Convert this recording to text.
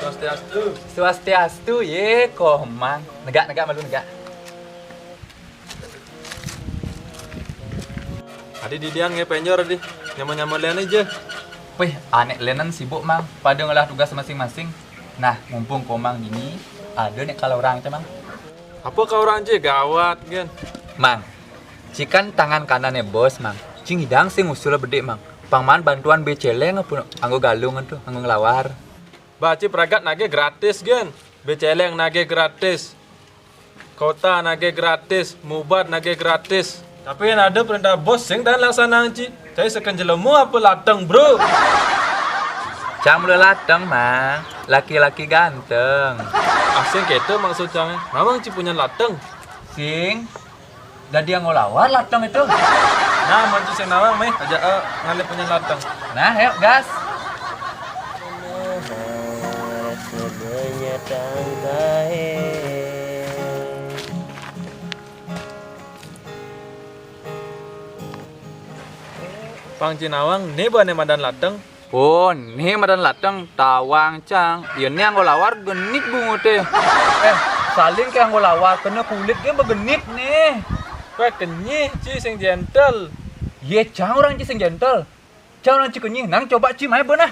Swastiastu. Swastiastu, ye komang. Negak malu negak. Adi di diang penyor di. Nyaman-nyaman lian aja. Wih, anek lenan sibuk mang. Pada ngolah tugas masing-masing. Nah, mumpung komang ini ada nih kalau orang itu mang. Apa kau orang aja gawat kan? Mang, cikan tangan kanannya bos mang. Cing hidang sing usul bedek mang. Pangman bantuan beceleng apa anggo galung tuh, anggo ngelawar. Baci peragat nage gratis kan? Beceleng nage gratis. Kota nage gratis, mubat nage gratis. Tapi yang ada perintah bos yang dan laksana ci. Saya sekan jelemu apa lateng bro? Cang mulai lateng mang, laki-laki ganteng. Asing gitu maksudnya. Memang ci punya lateng. Sing, jadi yang ngelawar lateng itu. Nah, manci sing nawang meh aja ngalih punya lateng. Nah, yuk gas. Pang Cinawang, nih bane madan lateng. Oh, nih madan lateng tawang cang. Ya nih anggo lawar genit bungu teh. Saling ke anggo lawar kena kulit dia begenit nih. Wah kenyih, ci sing gentle. Ye cang orang ci sing gentle. Cang orang ci kenyih, nang coba ci mai beunah.